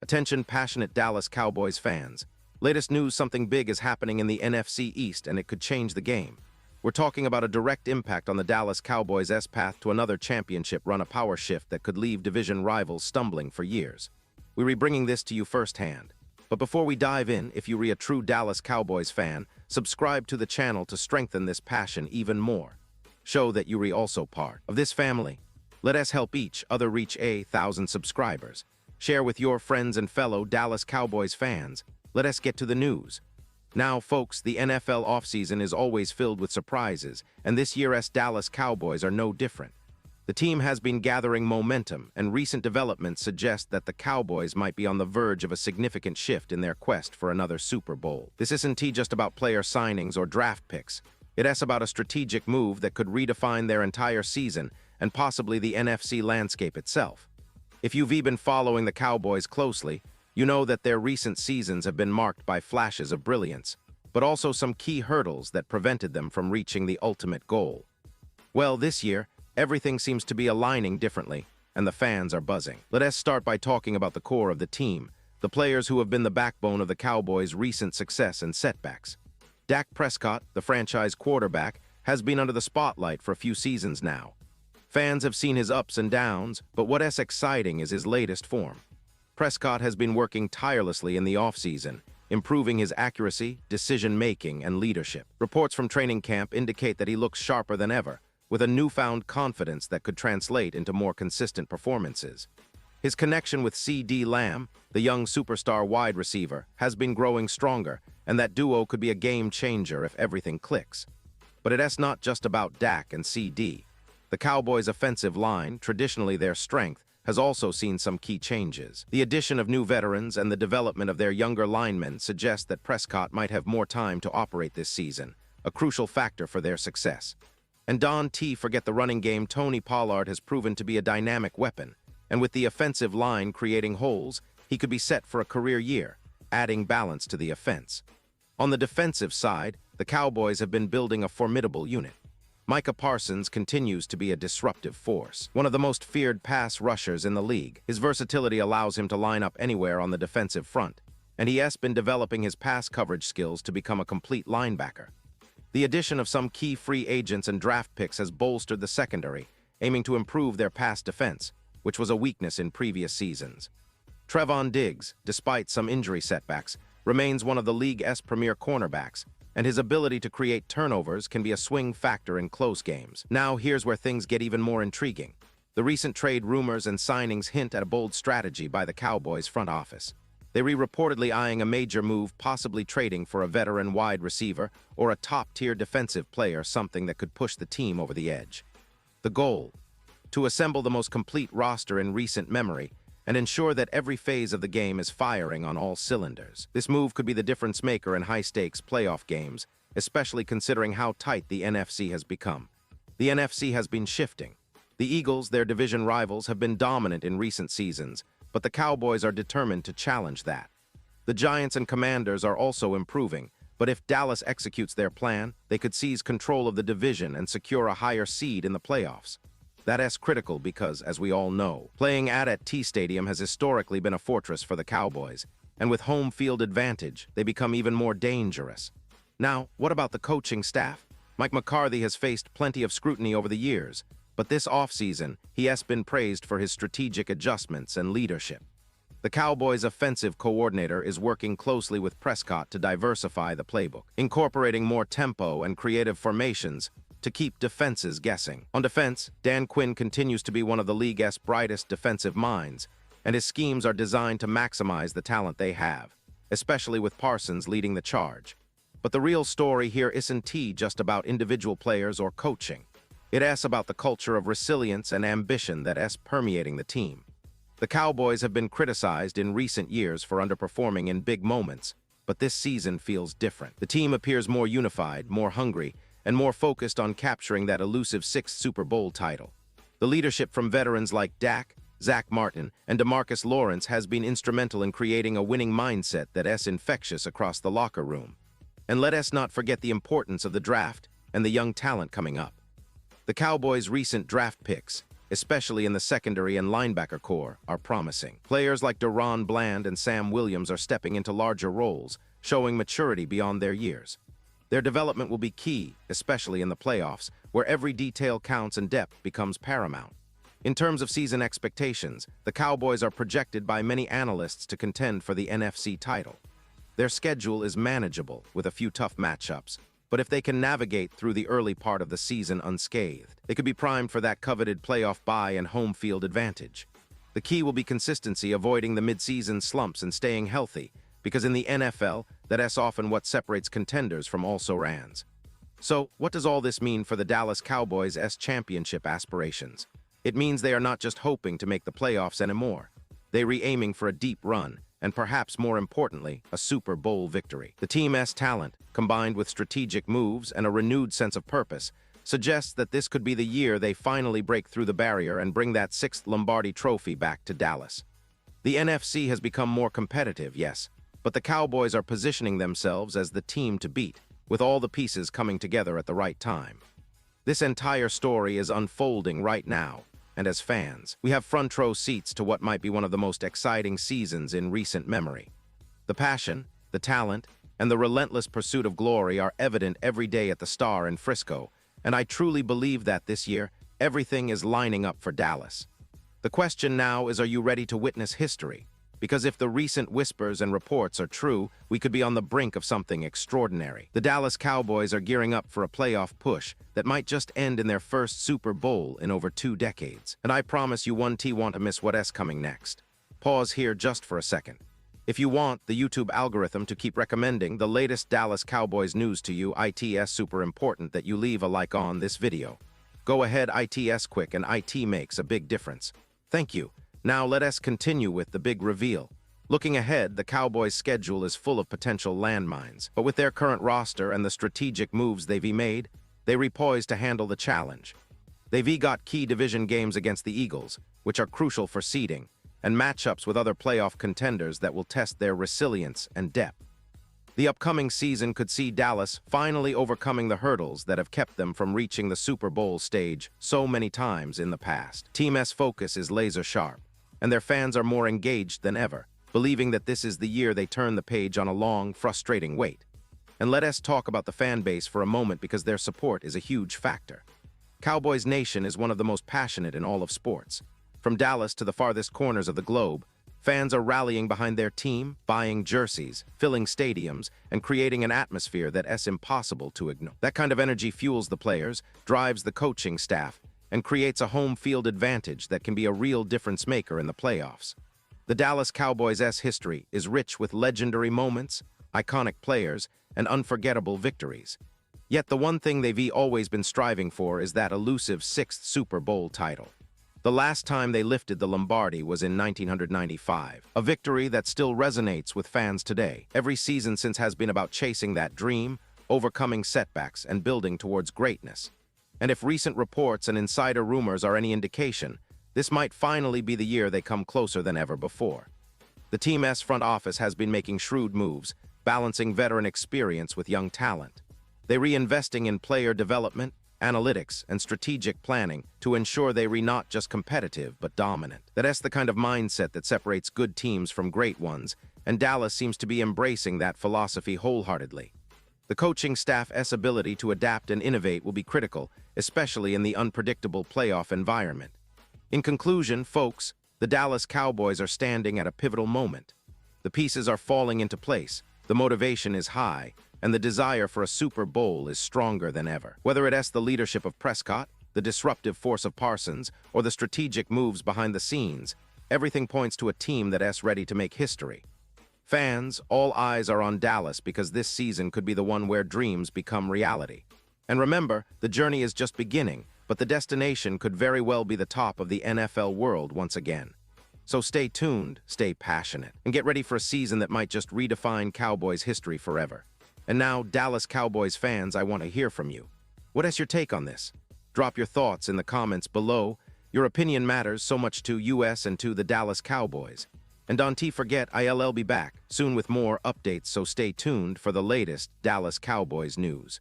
Attention passionate Dallas Cowboys fans. Latest news, something big is happening in the NFC East and it could change the game. We're talking about a direct impact on the Dallas Cowboys' path to another championship run, a power shift that could leave division rivals stumbling for years. We're bringing this to you firsthand. But before we dive in, if you're a true Dallas Cowboys fan, subscribe to the channel to strengthen this passion even more. Show that you're also part of this family. Let us help each other reach 1,000 subscribers. Share with your friends and fellow Dallas Cowboys fans. Let us get to the news. Now, folks, the NFL offseason is always filled with surprises, and this year's Dallas Cowboys are no different. The team has been gathering momentum, and recent developments suggest that the Cowboys might be on the verge of a significant shift in their quest for another Super Bowl. This isn't just about player signings or draft picks. It's about a strategic move that could redefine their entire season and possibly the NFC landscape itself. If you've been following the Cowboys closely, you know that their recent seasons have been marked by flashes of brilliance, but also some key hurdles that prevented them from reaching the ultimate goal. Well, this year, everything seems to be aligning differently, and the fans are buzzing. Let us start by talking about the core of the team, the players who have been the backbone of the Cowboys' recent success and setbacks. Dak Prescott, the franchise quarterback, has been under the spotlight for a few seasons now. Fans have seen his ups and downs, but what's exciting is his latest form. Prescott has been working tirelessly in the offseason, improving his accuracy, decision-making, and leadership. Reports from training camp indicate that he looks sharper than ever, with a newfound confidence that could translate into more consistent performances. His connection with C.D. Lamb, the young superstar wide receiver, has been growing stronger, and that duo could be a game-changer if everything clicks. But it's not just about Dak and C.D. The Cowboys' offensive line, traditionally their strength, has also seen some key changes. The addition of new veterans and the development of their younger linemen suggest that Prescott might have more time to operate this season, a crucial factor for their success. And don't forget the running game. Tony Pollard has proven to be a dynamic weapon, and with the offensive line creating holes, he could be set for a career year, adding balance to the offense. On the defensive side, the Cowboys have been building a formidable unit. Micah Parsons continues to be a disruptive force, one of the most feared pass rushers in the league. His versatility allows him to line up anywhere on the defensive front, and he has been developing his pass coverage skills to become a complete linebacker. The addition of some key free agents and draft picks has bolstered the secondary, aiming to improve their pass defense, which was a weakness in previous seasons. Trevon Diggs, despite some injury setbacks, remains one of the league's premier cornerbacks, and his ability to create turnovers can be a swing factor in close games. Now, here's where things get even more intriguing. The recent trade rumors and signings hint at a bold strategy by the Cowboys front office. They are reportedly eyeing a major move, possibly trading for a veteran wide receiver or a top-tier defensive player, something that could push the team over the edge. The goal: to assemble the most complete roster in recent memory and ensure that every phase of the game is firing on all cylinders. This move could be the difference maker in high-stakes playoff games, especially considering how tight the NFC has become. The NFC has been shifting. The Eagles, their division rivals, have been dominant in recent seasons, but the Cowboys are determined to challenge that. The Giants and Commanders are also improving, but if Dallas executes their plan, they could seize control of the division and secure a higher seed in the playoffs. That's critical because, as we all know, playing at T Stadium has historically been a fortress for the Cowboys, and with home field advantage, they become even more dangerous. Now, what about the coaching staff? Mike McCarthy has faced plenty of scrutiny over the years, but this offseason, he has been praised for his strategic adjustments and leadership. The Cowboys' offensive coordinator is working closely with Prescott to diversify the playbook, incorporating more tempo and creative formations to keep defenses guessing. On defense, Dan Quinn continues to be one of the league's brightest defensive minds, and his schemes are designed to maximize the talent they have, especially with Parsons leading the charge. But the real story here isn't just about individual players or coaching. It's about the culture of resilience and ambition that's permeating the team. The Cowboys have been criticized in recent years for underperforming in big moments, but this season feels different. The team appears more unified, more hungry, and more focused on capturing that elusive sixth Super Bowl title. The leadership from veterans like Dak, Zach Martin, and DeMarcus Lawrence has been instrumental in creating a winning mindset that's infectious across the locker room. And let us not forget the importance of the draft and the young talent coming up. The Cowboys' recent draft picks, especially in the secondary and linebacker core, are promising. Players like Deron Bland and Sam Williams are stepping into larger roles, showing maturity beyond their years. Their development will be key, especially in the playoffs, where every detail counts and depth becomes paramount. In terms of season expectations, the Cowboys are projected by many analysts to contend for the NFC title. Their schedule is manageable, with a few tough matchups, but if they can navigate through the early part of the season unscathed, they could be primed for that coveted playoff bye and home field advantage. The key will be consistency, avoiding the mid-season slumps and staying healthy, because in the NFL, that's often what separates contenders from also-rans. So, what does all this mean for the Dallas Cowboys' championship aspirations? It means they are not just hoping to make the playoffs anymore. They are aiming for a deep run, and perhaps more importantly, a Super Bowl victory. The team's talent, combined with strategic moves and a renewed sense of purpose, suggests that this could be the year they finally break through the barrier and bring that sixth Lombardi trophy back to Dallas. The NFC has become more competitive, yes, but the Cowboys are positioning themselves as the team to beat, with all the pieces coming together at the right time. This entire story is unfolding right now, and as fans, we have front-row seats to what might be one of the most exciting seasons in recent memory. The passion, the talent, and the relentless pursuit of glory are evident every day at the Star in Frisco, and I truly believe that this year, everything is lining up for Dallas. The question now is, are you ready to witness history? Because if the recent whispers and reports are true, we could be on the brink of something extraordinary. The Dallas Cowboys are gearing up for a playoff push that might just end in their first Super Bowl in over 2 decades. And I promise you won't want to miss what's coming next. Pause here just for a second. If you want the YouTube algorithm to keep recommending the latest Dallas Cowboys news to you, it's super important that you leave a like on this video. Go ahead, it's quick, and it makes a big difference. Thank you. Now let us continue with the big reveal. Looking ahead, the Cowboys' schedule is full of potential landmines, but with their current roster and the strategic moves they've made, they're poised to handle the challenge. They've got key division games against the Eagles, which are crucial for seeding, and matchups with other playoff contenders that will test their resilience and depth. The upcoming season could see Dallas finally overcoming the hurdles that have kept them from reaching the Super Bowl stage so many times in the past. Team's focus is laser sharp, and their fans are more engaged than ever, believing that this is the year they turn the page on a long, frustrating wait. And let us talk about the fan base for a moment, because their support is a huge factor. Cowboys Nation is one of the most passionate in all of sports. From Dallas to the farthest corners of the globe, fans are rallying behind their team, buying jerseys, filling stadiums, and creating an atmosphere that's impossible to ignore. That kind of energy fuels the players, drives the coaching staff, and creates a home field advantage that can be a real difference maker in the playoffs. The Dallas Cowboys' history is rich with legendary moments, iconic players, and unforgettable victories. Yet the one thing they've always been striving for is that elusive 6th Super Bowl title. The last time they lifted the Lombardi was in 1995, a victory that still resonates with fans today. Every season since has been about chasing that dream, overcoming setbacks, and building towards greatness. And if recent reports and insider rumors are any indication, this might finally be the year they come closer than ever before. The team's front office has been making shrewd moves, balancing veteran experience with young talent. They're reinvesting in player development, analytics, and strategic planning to ensure they're not just competitive but dominant. That's the kind of mindset that separates good teams from great ones, and Dallas seems to be embracing that philosophy wholeheartedly. The coaching staff's ability to adapt and innovate will be critical, especially in the unpredictable playoff environment. In conclusion, folks, the Dallas Cowboys are standing at a pivotal moment. The pieces are falling into place, the motivation is high, and the desire for a Super Bowl is stronger than ever. Whether it's the leadership of Prescott, the disruptive force of Parsons, or the strategic moves behind the scenes, everything points to a team that's ready to make history. Fans, all eyes are on Dallas, because this season could be the one where dreams become reality. And remember, the journey is just beginning, but the destination could very well be the top of the NFL world once again. So stay tuned, stay passionate, and get ready for a season that might just redefine Cowboys history forever. And now, Dallas Cowboys fans, I want to hear from you. What is your take on this? Drop your thoughts in the comments below. Your opinion matters so much to us and to the Dallas Cowboys. And don't forget, I'll be back soon with more updates, so stay tuned for the latest Dallas Cowboys news.